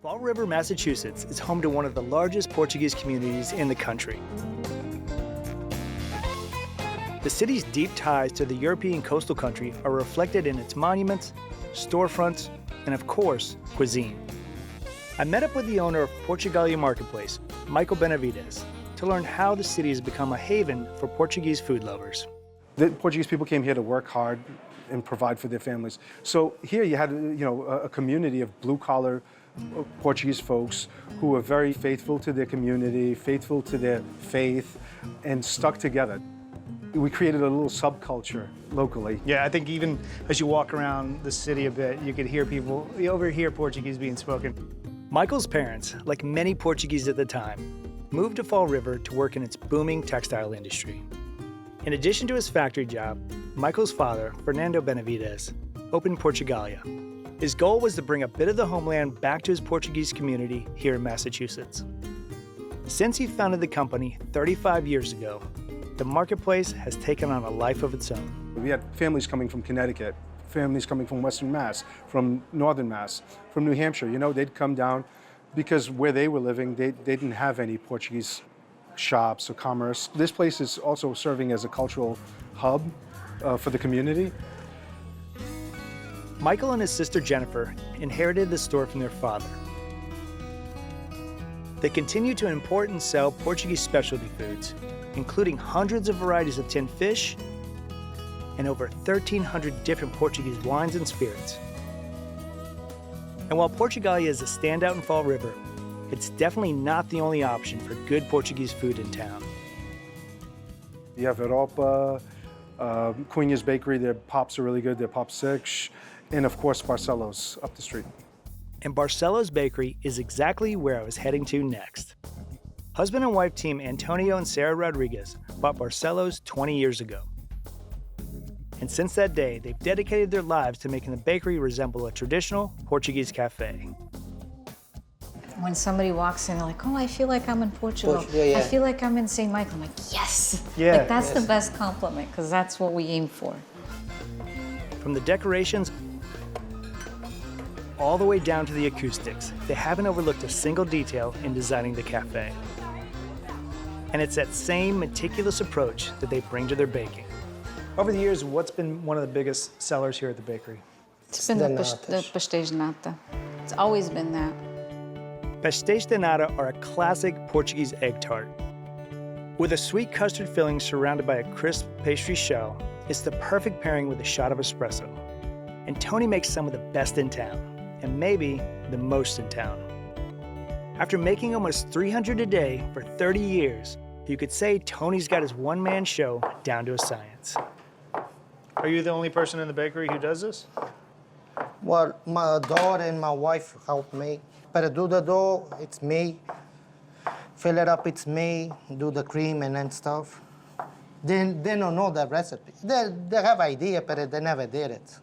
Fall River, Massachusetts is home to one of the largest Portuguese communities in the country. The city's deep ties to the European coastal country are reflected in its monuments, storefronts, and of course, cuisine. I met up with the owner of Portugalia Marketplace, Michael Benevides, to learn how the city has become a haven for Portuguese food lovers. The Portuguese people came here to work hard and provide for their families. So here you had, a community of blue-collar Portuguese folks who were very faithful to their community, faithful to their faith, and stuck together. We created a little subculture locally. Yeah, I think even as you walk around the city a bit, you could hear people, you overhear Portuguese being spoken. Michael's parents, like many Portuguese at the time, moved to Fall River to work in its booming textile industry. In addition to his factory job, Michael's father, Fernando Benevides, opened Portugalia. His goal was to bring a bit of the homeland back to his Portuguese community here in Massachusetts. Since he founded the company 35 years ago, the marketplace has taken on a life of its own. We had families coming from Connecticut, families coming from Western Mass, from Northern Mass, from New Hampshire. They'd come down because where they were living, they didn't have any Portuguese shops or commerce. This place is also serving as a cultural hub for the community. Michael and his sister Jennifer inherited the store from their father. They continue to import and sell Portuguese specialty foods, including hundreds of varieties of tinned fish and over 1,300 different Portuguese wines and spirits. And while Portugalia is a standout in Fall River, it's definitely not the only option for good Portuguese food in town. You have Europa, Pastéis Bakery, their pops are really good, their pop six, and of course Barcelos up the street. And Barcelos Bakery is exactly where I was heading to next. Husband and wife team Antonio and Sara Rodrigues bought Barcelos 20 years ago. And since that day, they've dedicated their lives to making the bakery resemble a traditional Portuguese cafe. When somebody walks in, they're like, oh, I feel like I'm in Portugal. Yeah. I feel like I'm in St. Michael. I'm like, yes. Yeah. Like, that's the best compliment, because that's what we aim for. From the decorations all the way down to the acoustics, they haven't overlooked a single detail in designing the cafe. And it's that same meticulous approach that they bring to their baking. Over the years, what's been one of the biggest sellers here at the bakery? It's been the Pastéis de Nata. It's always been that. Pastéis de Nata are a classic Portuguese egg tart. With a sweet custard filling surrounded by a crisp pastry shell, it's the perfect pairing with a shot of espresso. And Tony makes some of the best in town, and maybe the most in town. After making almost 300 a day for 30 years, you could say Tony's got his one-man show down to a science. Are you the only person in the bakery who does this? Well, my daughter and my wife help me. But do the dough, it's me. Fill it up, it's me. Do the cream and then stuff. They don't know the recipe. They have idea, but they never did it.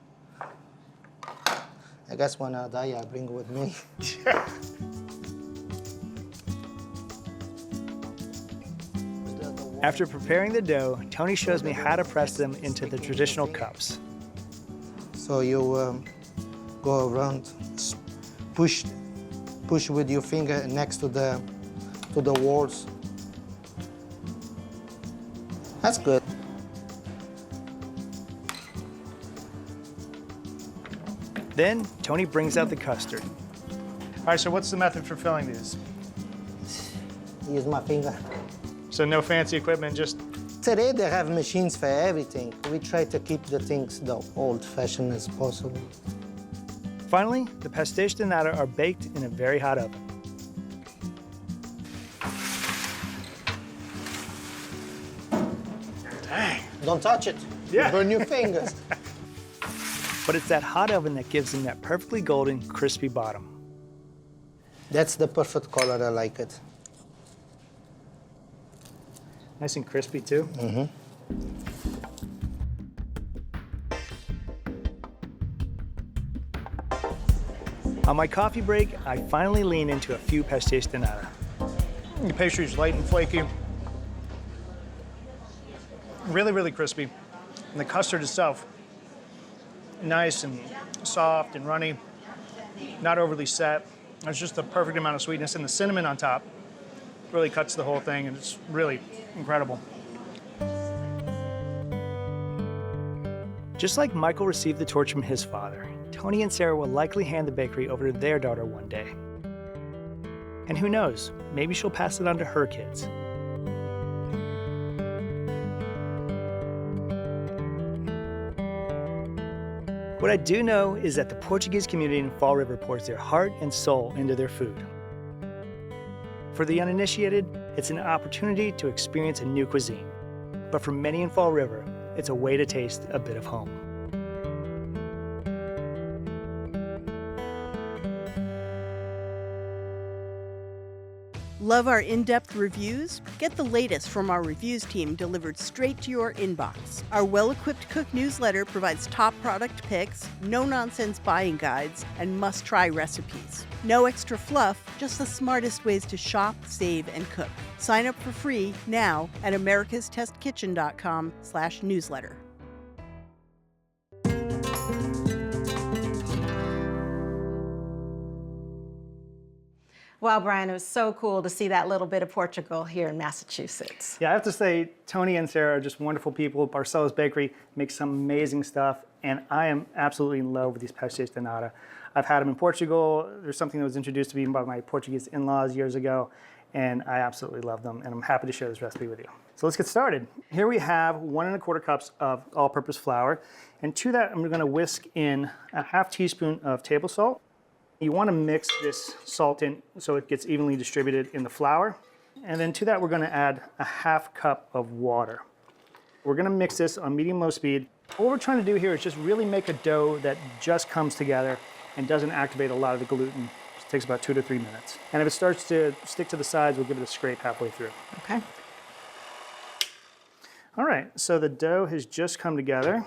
I guess when I die, I bring it with me. After preparing the dough, Tony shows me how to press them into the traditional cups. So you go around, push with your finger next to the walls. That's good. Then Tony brings out the custard. All right, so what's the method for filling these? Use my finger. So no fancy equipment, just... Today they have machines for everything. We try to keep the things the old-fashioned as possible. Finally, the Pastéis de Nata are baked in a very hot oven. Dang. Don't touch it. Yeah. You burn your fingers. But it's that hot oven that gives them that perfectly golden, crispy bottom. That's the perfect color, I like it. Nice and crispy, too. Mm-hmm. On my coffee break, I finally lean into a few Pastéis de Nata. The pastry's light and flaky. Really, really crispy. And the custard itself, nice and soft and runny, not overly set. It's just the perfect amount of sweetness, and the cinnamon on top really cuts the whole thing, and it's really incredible. Just like Michael received the torch from his father, Tony and Sara will likely hand the bakery over to their daughter one day. And who knows, maybe she'll pass it on to her kids. What I do know is that the Portuguese community in Fall River pours their heart and soul into their food. For the uninitiated, it's an opportunity to experience a new cuisine. But for many in Fall River, it's a way to taste a bit of home. Love our in-depth reviews? Get the latest from our reviews team delivered straight to your inbox. Our well-equipped cook newsletter provides top product picks, no-nonsense buying guides, and must-try recipes. No extra fluff, just the smartest ways to shop, save, and cook. Sign up for free now at americastestkitchen.com/newsletter. Wow, Bryan, it was so cool to see that little bit of Portugal here in Massachusetts. Yeah, I have to say, Tony and Sara are just wonderful people. Barcelos Bakery makes some amazing stuff, and I am absolutely in love with these Pastéis de Nata. I've had them in Portugal. There's something that was introduced to me by my Portuguese in-laws years ago, and I absolutely love them, and I'm happy to share this recipe with you. So let's get started. Here we have 1 1/4 cups of all-purpose flour, and to that I'm gonna whisk in a ½ teaspoon of table salt. You want to mix this salt in so it gets evenly distributed in the flour. And then to that, we're going to add a ½ cup of water. We're going to mix this on medium-low speed. What we're trying to do here is just really make a dough that just comes together and doesn't activate a lot of the gluten. It takes about 2 to 3 minutes. And if it starts to stick to the sides, we'll give it a scrape halfway through. Okay. All right, so the dough has just come together.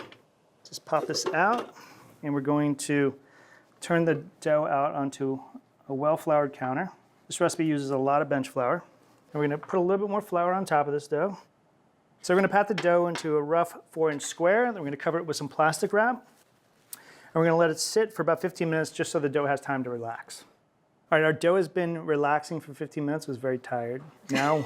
Just pop this out, and we're going to turn the dough out onto a well-floured counter. This recipe uses a lot of bench flour. And we're gonna put a little bit more flour on top of this dough. So we're gonna pat the dough into a rough 4-inch square. Then we're gonna cover it with some plastic wrap. And we're gonna let it sit for about 15 minutes just so the dough has time to relax. All right, our dough has been relaxing for 15 minutes. It was very tired. Now,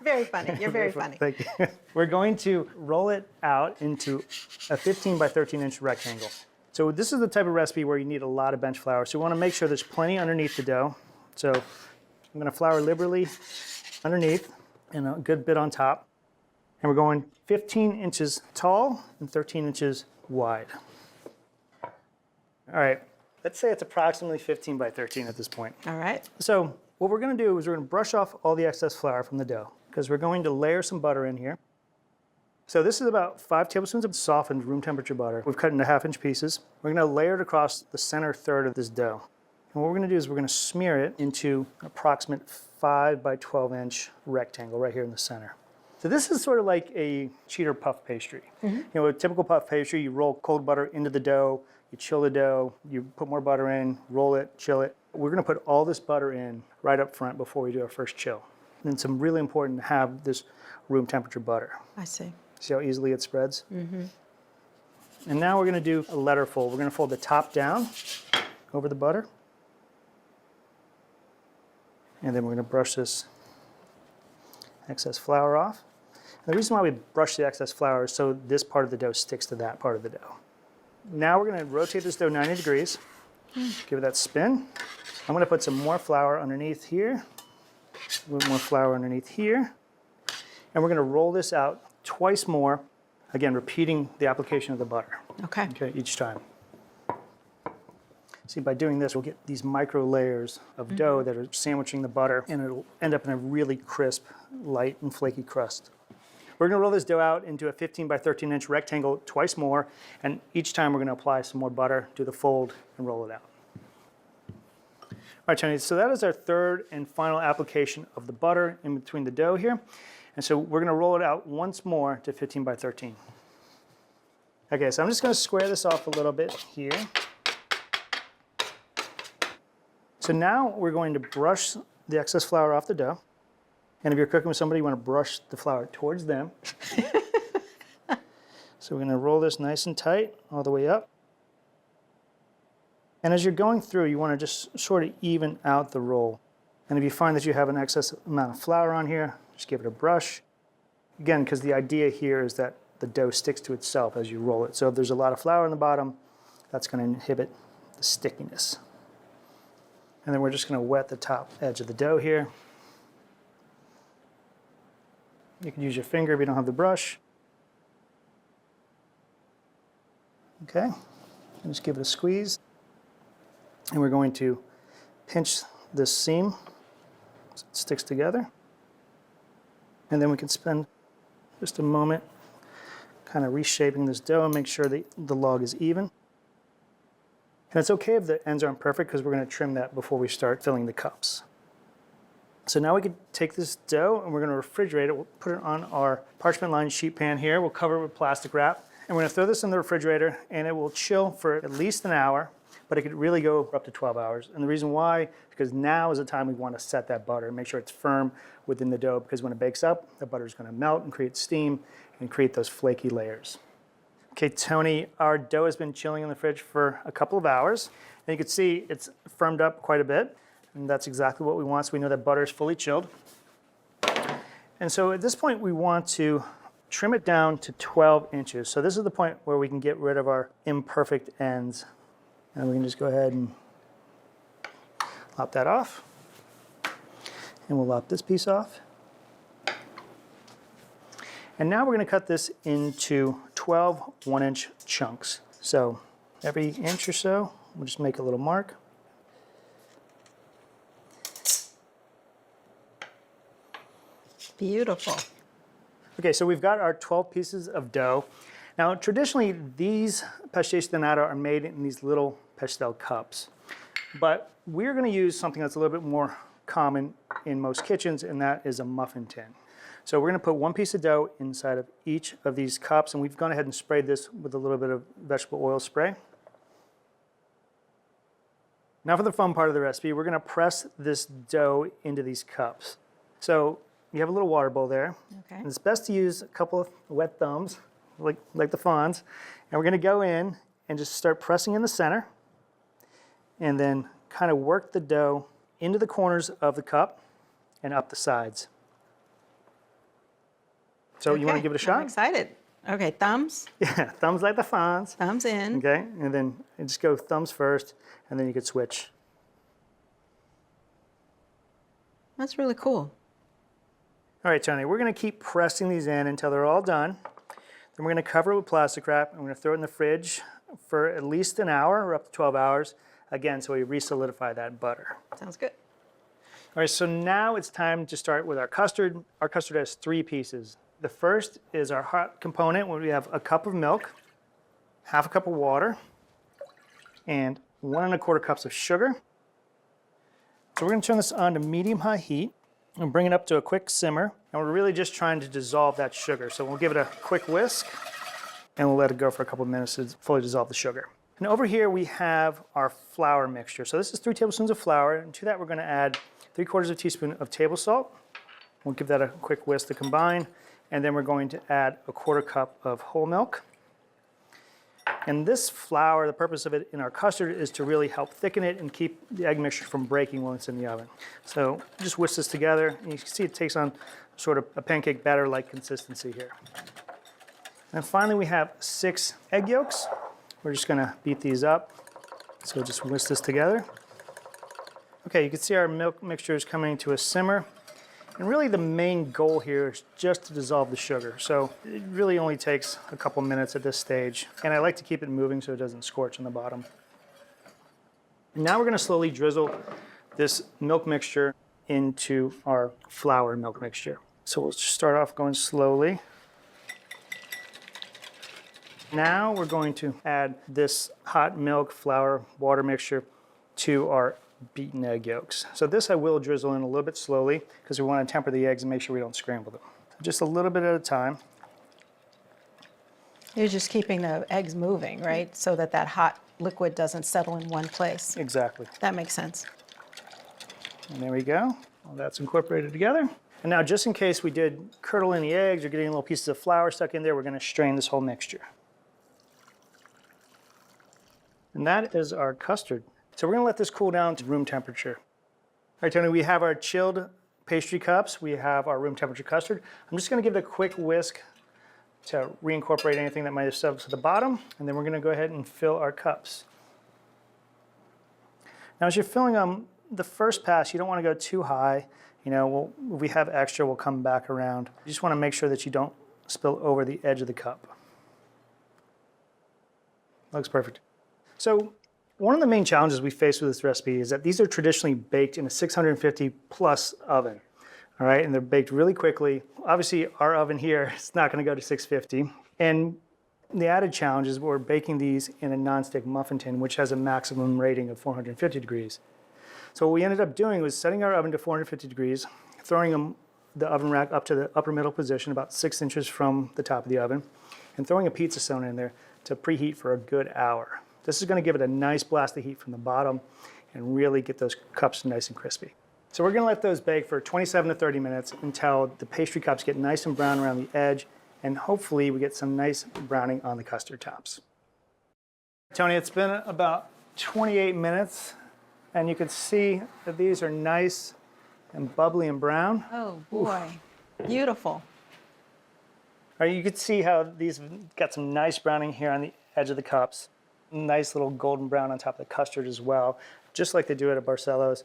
Very funny. You're very funny. thank you. We're going to roll it out into a 15 by 13-inch rectangle. So this is the type of recipe where you need a lot of bench flour. So we want to make sure there's plenty underneath the dough. So I'm going to flour liberally underneath and a good bit on top. And we're going 15 inches tall and 13 inches wide. All right, let's say it's approximately 15 by 13 at this point. All right. So what we're going to do is we're going to brush off all the excess flour from the dough because we're going to layer some butter in here. So this is about 5 tablespoons of softened room temperature butter. We've cut into ½ inch pieces. We're going to layer it across the center third of this dough. And what we're going to do is we're going to smear it into an approximate 5 by 12 inch rectangle right here in the center. So this is sort of like a cheater puff pastry. You know, a typical puff pastry, you roll cold butter into the dough, you chill the dough, you put more butter in, roll it, chill it. We're going to put all this butter in right up front before we do our first chill. And it's really important to have this room temperature butter. I see. See how easily it spreads? And now we're going to do a letter fold. We're going to fold the top down over the butter. And then we're going to brush this excess flour off. And the reason why we brush the excess flour is so this part of the dough sticks to that part of the dough. Now we're going to rotate this dough 90 degrees. Give it that spin. I'm going to put some more flour underneath here. A little more flour underneath here. And we're going to roll this out twice more, again, repeating the application of the butter. Okay. Okay, each time. See, by doing this, we'll get these micro layers of dough that are sandwiching the butter, and it'll end up in a really crisp, light, and flaky crust. We're going to roll this dough out into a 15 by 13 inch rectangle twice more, and each time we're going to apply some more butter, do the fold, and roll it out. All right, Chinese, so that is our third and final application of the butter in between the dough here. And so we're going to roll it out once more to 15 by 13. Okay, so I'm just going to square this off a little bit here. So now we're going to brush the excess flour off the dough. And if you're cooking with somebody, you want to brush the flour towards them. So we're going to roll this nice and tight all the way up. And as you're going through, you want to just sort of even out the roll. And if you find that you have an excess amount of flour on here, just give it a brush. Again, because the idea here is that the dough sticks to itself as you roll it. So if there's a lot of flour on the bottom, that's going to inhibit the stickiness. And then we're just going to wet the top edge of the dough here. You can use your finger if you don't have the brush. Okay, and just give it a squeeze. And we're going to pinch this seam so it sticks together. And then we can spend just a moment kind of reshaping this dough and make sure that the log is even. And it's okay if the ends aren't perfect because we're going to trim that before we start filling the cups. So now we can take this dough and we're going to refrigerate it. We'll put it on our parchment lined sheet pan here. We'll cover it with plastic wrap. And we're going to throw this in the refrigerator and it will chill for at least an hour, but it could really go up to 12 hours. And the reason why, because now is the time we want to set that butter and make sure it's firm within the dough, because when it bakes up, the butter is going to melt and create steam and create those flaky layers. Okay, Tony, our dough has been chilling in the fridge for a couple of hours. And you can see it's firmed up quite a bit. And that's exactly what we want, so we know that butter is fully chilled. And so at this point, we want to trim it down to 12 inches. So this is the point where we can get rid of our imperfect ends. And we can just go ahead and lop that off. And we'll lop this piece off. And now we're going to cut this into 12 1-inch chunks. So every inch or so, we'll just make a little mark. Beautiful. Okay, so we've got our 12 pieces of dough. Now, traditionally, these pastéis de nata are made in these little pastel cups. But we're going to use something that's a little bit more common in most kitchens, and that is a muffin tin. So we're going to put one piece of dough inside of each of these cups, and we've gone ahead and sprayed this with a little bit of vegetable oil spray. Now for the fun part of the recipe, we're going to press this dough into these cups. So you have a little water bowl there. Okay. And it's best to use a couple of wet thumbs, like the Fonz. And we're going to go in and just start pressing in the center, and then kind of work the dough into the corners of the cup and up the sides. So you want to give it a shot? I'm excited. Okay, thumbs. Yeah, thumbs like the Fonz. Thumbs in. Okay, and then just go thumbs first, and then you could switch. That's really cool. All right, Tony, we're going to keep pressing these in until they're all done. Then we're going to cover it with plastic wrap, and we're going to throw it in the fridge for at least an hour or up to 12 hours, again, so we re-solidify that butter. Sounds good. All right, so now it's time to start with our custard. Our custard has 3 pieces. The first is our hot component, where we have a cup of milk, half a cup of water, and 1 1/4 cups of sugar. So we're going to turn this on to medium-high heat and bring it up to a quick simmer. And we're really just trying to dissolve that sugar. So we'll give it a quick whisk, and we'll let it go for a couple of minutes to fully dissolve the sugar. And over here we have our flour mixture. So this is 3 tablespoons of flour, and to that we're going to add 3/4 teaspoon of table salt. We'll give that a quick whisk to combine. And then we're going to add a 1/4 cup of whole milk. And this flour, the purpose of it in our custard is to really help thicken it and keep the egg mixture from breaking while it's in the oven. So just whisk this together, and you can see it takes on sort of a pancake batter-like consistency here. And finally we have 6 egg yolks. We're just going to beat these up. So just whisk this together. Okay, you can see our milk mixture is coming to a simmer. And really the main goal here is just to dissolve the sugar. So it really only takes a couple minutes at this stage. And I like to keep it moving so it doesn't scorch on the bottom. And now we're going to slowly drizzle this milk mixture into our flour milk mixture. So we'll just start off going slowly. Now we're going to add this hot milk, flour, water mixture to our beaten egg yolks. So this I will drizzle in a little bit slowly because we want to temper the eggs and make sure we don't scramble them. Just a little bit at a time. You're just keeping the eggs moving, right? So that that hot liquid doesn't settle in one place. Exactly. That makes sense. And there we go. All that's incorporated together. And now just in case we did curdle any eggs or getting little pieces of flour stuck in there, we're going to strain this whole mixture. And that is our custard. So we're gonna let this cool down to room temperature. All right, Tony, we have our chilled pastry cups. We have our room temperature custard. I'm just gonna give it a quick whisk to reincorporate anything that might have settled to the bottom. And then we're gonna go ahead and fill our cups. Now, as you're filling them, the first pass, you don't wanna go too high. You know, if we have extra, we'll come back around. You just wanna make sure that you don't spill over the edge of the cup. Looks perfect. So one of the main challenges we face with this recipe is that these are traditionally baked in a 650 plus oven, all right? And they're baked really quickly. Obviously, our oven here is not gonna go to 650. And the added challenge is we're baking these in a nonstick muffin tin, which has a maximum rating of 450 degrees. So what we ended up doing was setting our oven to 450 degrees, throwing the oven rack up to the upper middle position, about 6 inches from the top of the oven, and throwing a pizza stone in there to preheat for a good hour. This is gonna give it a nice blast of heat from the bottom and really get those cups nice and crispy. So we're gonna let those bake for 27 to 30 minutes until the pastry cups get nice and brown around the edge, and hopefully we get some nice browning on the custard tops. Tony, it's been about 28 minutes, and you can see that these are nice and bubbly and brown. Oh boy, beautiful. All right, you can see how these got some nice browning here on the edge of the cups. Nice little golden brown on top of the custard as well, just like they do it at Barcelos.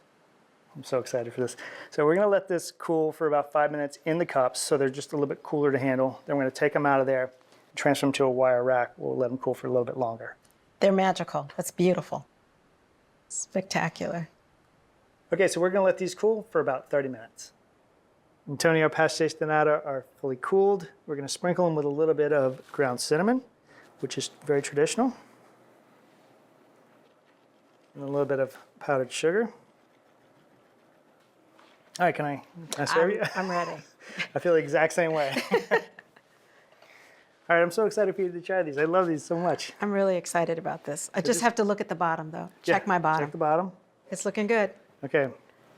I'm so excited for this. So we're gonna let this cool for about 5 minutes in the cups so they're just a little bit cooler to handle. Then we're gonna take them out of there, transfer them to a wire rack. We'll let them cool for a little bit longer. They're magical. That's beautiful. Spectacular. Okay, so we're gonna let these cool for about 30 minutes. And Tony, our Pastéis de Nata are fully cooled. We're gonna sprinkle them with a little bit of ground cinnamon, which is very traditional. And a little bit of powdered sugar. All right, can I serve you? I'm ready. I feel the exact same way. All right, I'm so excited for you to try these. I love these so much. I'm really excited about this. I just have to look at the bottom though. Check my bottom. Check the bottom. It's looking good. Okay,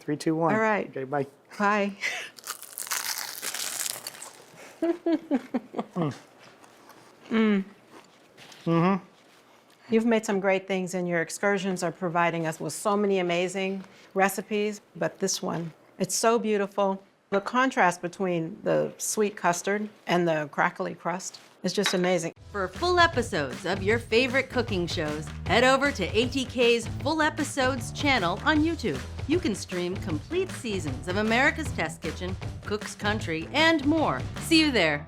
3, 2, 1. All right. Okay, bye. Bye. You've made some great things, and your excursions are providing us with so many amazing recipes, but this one, it's so beautiful. The contrast between the sweet custard and the crackly crust is just amazing. For full episodes of your favorite cooking shows, head over to ATK's Full Episodes channel on YouTube. You can stream complete seasons of America's Test Kitchen, Cook's Country, and more. See you there.